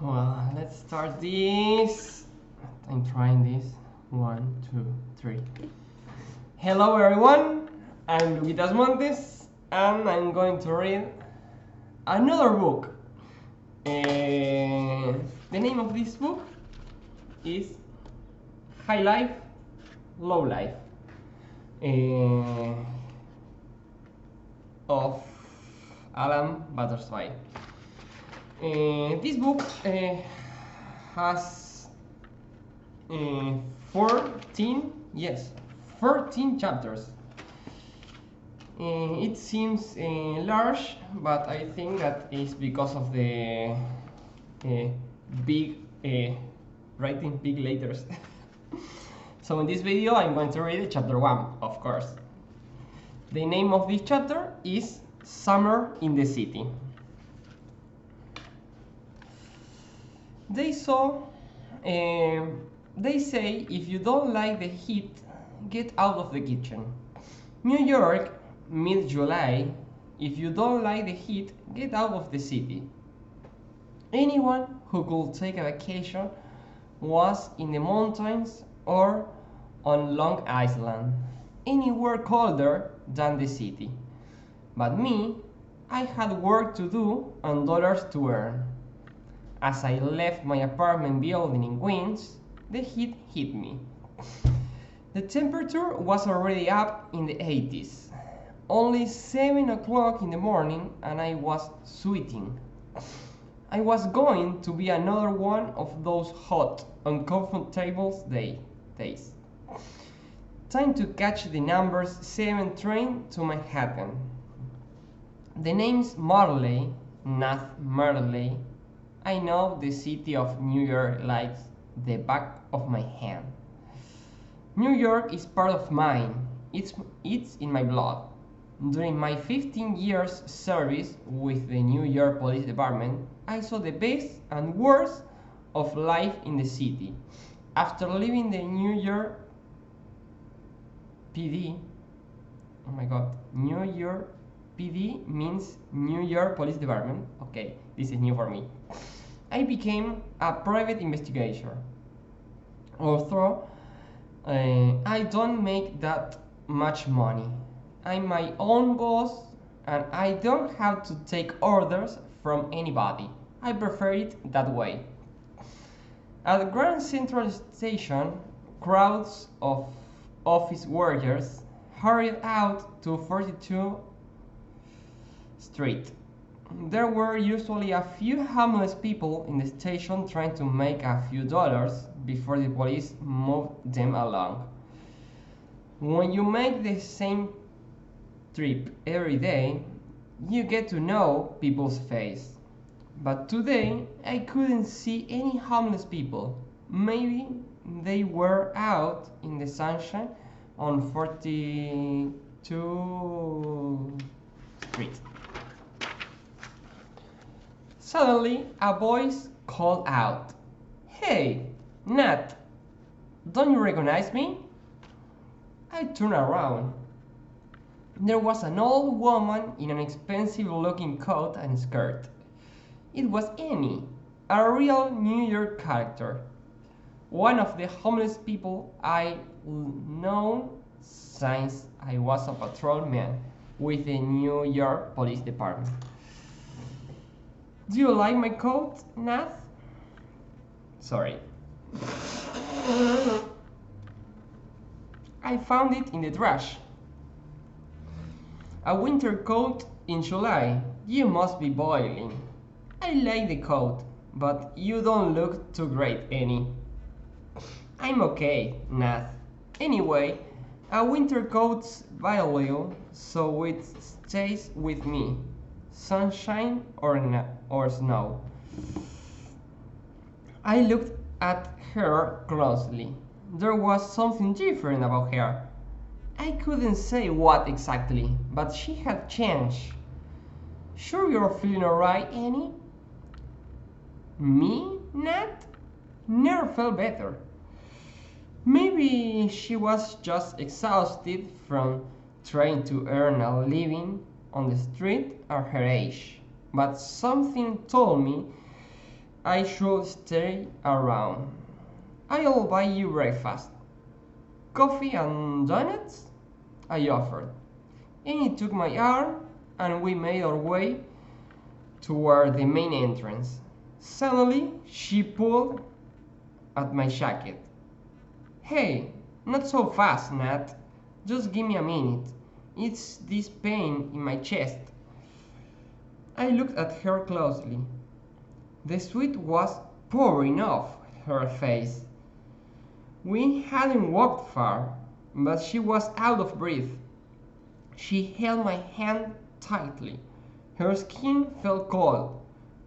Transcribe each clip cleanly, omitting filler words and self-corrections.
Well, let's start this. I'm trying this. 1, 2, 3. Hello everyone, I'm Luquitas Montes, and I'm going to read another book. The name of this book is High Life, Low Life of Alan Battersby. This book has 14 chapters. It seems large, but I think that is because of the big writing big letters. So in this video I'm going to read chapter 1, of course. The name of this chapter is Summer in the City. They say if you don't like the heat, get out of the kitchen. New York, mid-July, if you don't like the heat, get out of the city. Anyone who could take a vacation was in the mountains or on Long Island, anywhere colder than the city. But me, I had work to do and dollars to earn. As I left my apartment building in Queens, the heat hit me. The temperature was already up in the 80s. Only 7 o'clock in the morning and I was sweating. I was going to be another one of those hot, uncomfortable days. Time to catch the number 7 train to Manhattan. The name's Marley, not Marley. I know the city of New York like the back of my hand. New York is part of mine. It's in my blood. During my 15 years service with the New York Police Department, I saw the best and worst of life in the city. After leaving the New York PD, oh my god, New York PD means New York Police Department. Okay, this is new for me. I became a private investigator. Although I don't make that much money. I'm my own boss and I don't have to take orders from anybody. I prefer it that way. At Grand Central Station, crowds of office workers hurried out to 42nd Street. There were usually a few homeless people in the station trying to make a few dollars before the police moved them along. When you make the same trip every day, you get to know people's face. But today, I couldn't see any homeless people. Maybe they were out in the sunshine on 42nd Street. Suddenly, a voice called out, "Hey, Nat, don't you recognize me?" I turned around. There was an old woman in an expensive-looking coat and skirt. It was Annie, a real New York character. One of the homeless people I'd known since I was a patrolman with the New York Police Department. "Do you like my coat, Nat?" Sorry. "I found it in the trash." "A winter coat in July? You must be boiling." "I like the coat, but you don't look too great, Annie." "I'm okay, Nat. Anyway, a winter coat's value, so it stays with me. Sunshine or snow." I looked at her closely. There was something different about her. I couldn't say what exactly, but she had changed. "Sure you're feeling alright, Annie?" "Me, Nat? Never felt better." Maybe she was just exhausted from trying to earn a living on the street at her age, but something told me I should stay around. I'll buy you breakfast. Coffee and donuts? I offered. Annie took my arm and we made our way toward the main entrance. Suddenly, she pulled at my jacket. Hey, not so fast, Nat. Just give me a minute. It's this pain in my chest. I looked at her closely. The sweat was pouring off her face. We hadn't walked far, but she was out of breath. She held my hand tightly. Her skin felt cold.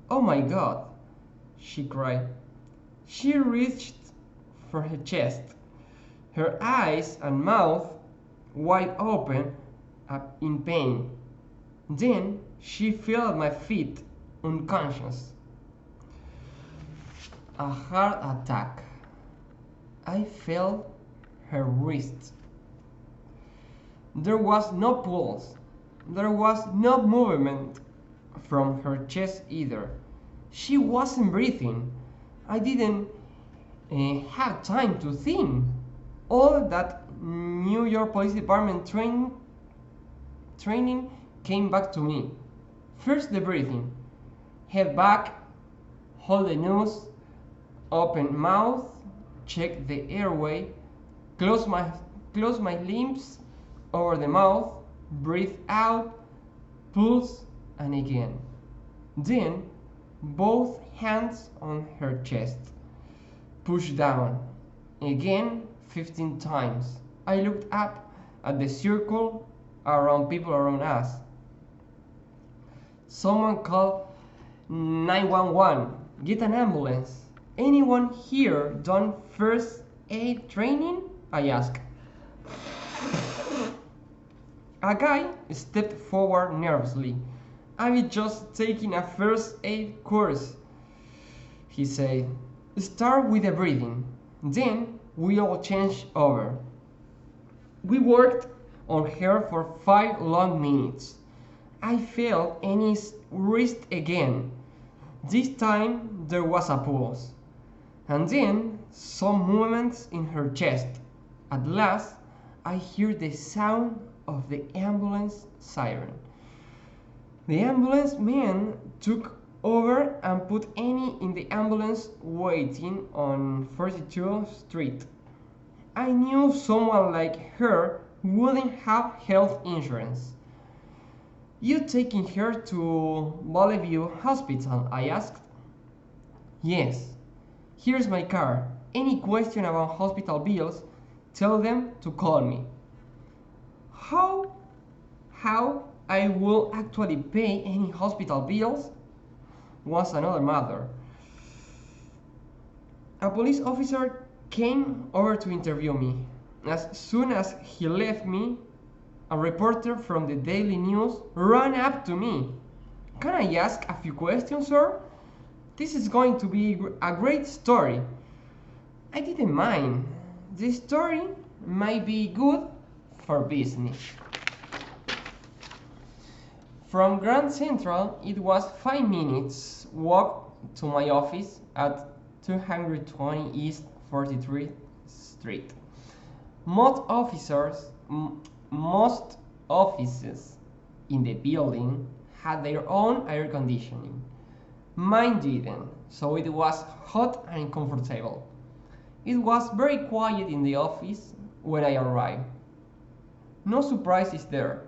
Oh my God, she cried. She reached for her chest, her eyes and mouth wide open in pain. Then she fell at my feet, unconscious. A heart attack. I felt her wrist. There was no pulse. There was no movement from her chest either. She wasn't breathing. I didn't have time to think. All that New York Police Department training came back to me. First the breathing. Head back, hold the nose, open mouth, check the airway, close my lips over the mouth, breathe out, pulse, and again. Then both hands on her chest. Push down. Again 15 times. I looked up at the circle around people around us. Someone called 911. Get an ambulance. Anyone here done first aid training? I asked. A guy stepped forward nervously. I'm just taking a first aid course, he said. Start with the breathing, then we'll change over. We worked on her for 5 long minutes. I felt Annie's wrist again. This time there was a pulse, and then some movements in her chest. At last, I heard the sound of the ambulance siren. The ambulance man took over and put Annie in the ambulance waiting on 42nd Street. I knew someone like her wouldn't have health insurance. You taking her to Bellevue Hospital? I asked. Yes. Here's my card. Any question about hospital bills, tell them to call me. How I will actually pay any hospital bills was another matter. A police officer came over to interview me. As soon as he left me, a reporter from the Daily News ran up to me. Can I ask a few questions, sir? This is going to be a great story. I didn't mind. The story might be good for business. From Grand Central, it was 5 minutes walk to my office at 220 East 43rd Street. Most offices in the building had their own air conditioning. Mine didn't, so it was hot and uncomfortable. It was very quiet in the office when I arrived. No surprises there.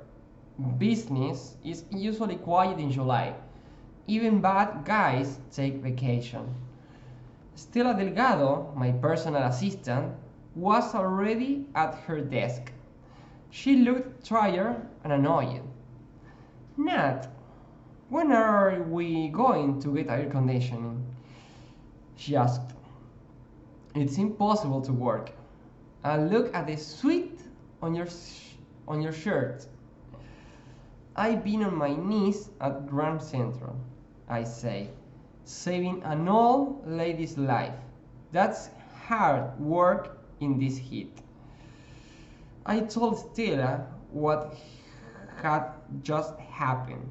Business is usually quiet in July. Even bad guys take vacation. Stella Delgado, my personal assistant, was already at her desk. She looked tired and annoyed. Nat, when are we going to get air conditioning? She asked. It's impossible to work. And look at the sweat on your shirt. I've been on my knees at Grand Central, I say, saving an old lady's life. That's hard work in this heat. I told Stella what had just happened.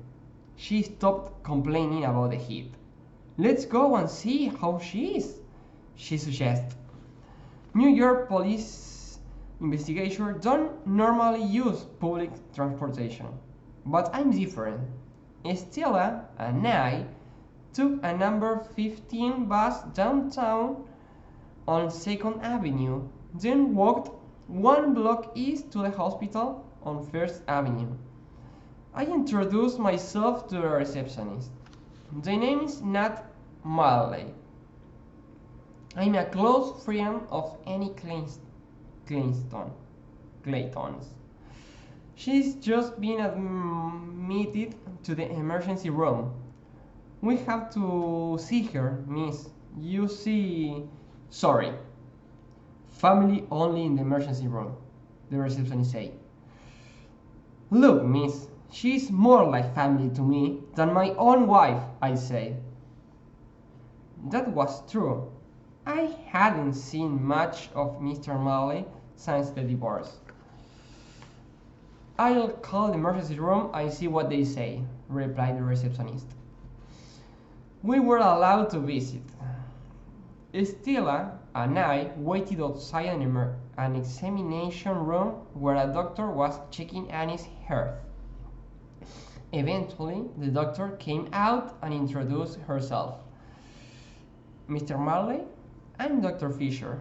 She stopped complaining about the heat. Let's go and see how she is, she suggests. New York police investigators don't normally use public transportation, but I'm different. Stella and I took a number 15 bus downtown on 2nd Avenue, then walked 1 block east to the hospital on 1st Avenue. I introduced myself to the receptionist. The name is Nat Marley. I'm a close friend of Annie Clayton's. She's just been admitted to the emergency room. We have to see her, miss. You see... Sorry. Family only in the emergency room, the receptionist said. Look, miss, she's more like family to me than my own wife, I said. That was true. I hadn't seen much of Mr. Marley since the divorce. I'll call the emergency room and see what they say, replied the receptionist. We were allowed to visit. Stella and I waited outside an examination room where a doctor was checking Annie's health. Eventually, the doctor came out and introduced herself. Mr. Marley, I'm Dr. Fisher.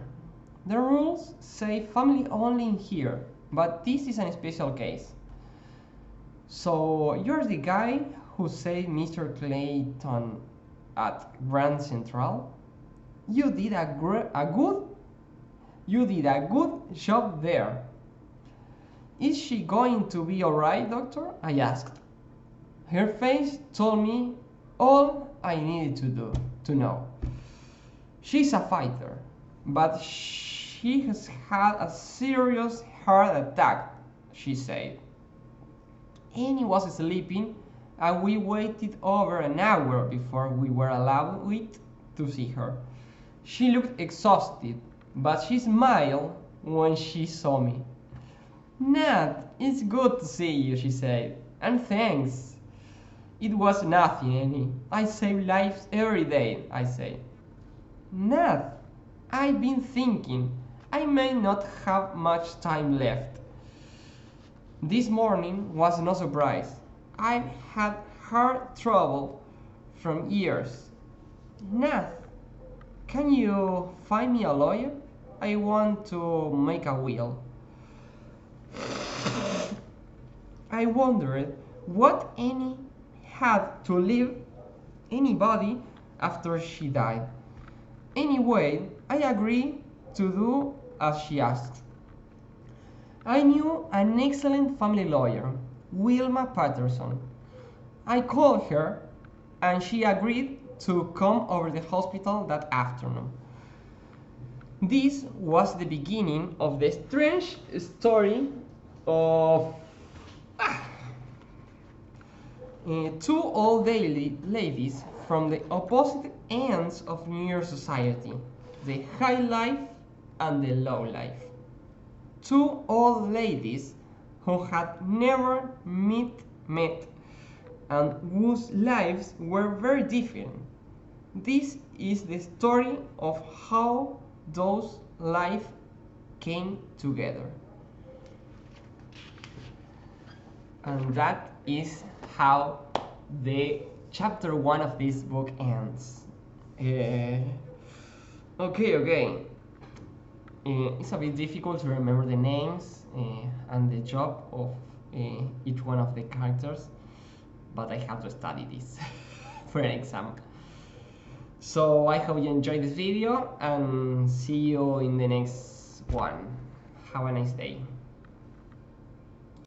The rules say family only in here, but this is a special case. So, you're the guy who saved Mr. Clayton at Grand Central? You did a good job there. Is she going to be alright, doctor? I asked. Her face told me all I needed to know. She's a fighter, but she has had a serious heart attack, she said. Annie was sleeping, and we waited over an hour before we were allowed to see her. She looked exhausted, but she smiled when she saw me. Nat, it's good to see you, she said, and thanks. It was nothing, Annie. I save lives every day, I said. Nat, I've been thinking I may not have much time left. This morning was no surprise. I've had heart trouble for years. Nat, can you find me a lawyer? I want to make a will. I wondered what Annie had to leave anybody after she died. Anyway, I agreed to do as she asked. I knew an excellent family lawyer, Wilma Patterson. I called her and she agreed to come over the hospital that afternoon. This was the beginning of the strange story of two old ladies from the opposite ends of New York society, the high life and the low life. Two old ladies who had never met and whose lives were very different. This is the story of how those lives came together. And that is how the chapter 1 of this book ends. Okay. It's a bit difficult to remember the names and the job of each one of the characters, but I have to study this for an exam. So I hope you enjoyed this video and see you in the next one. Have a nice day.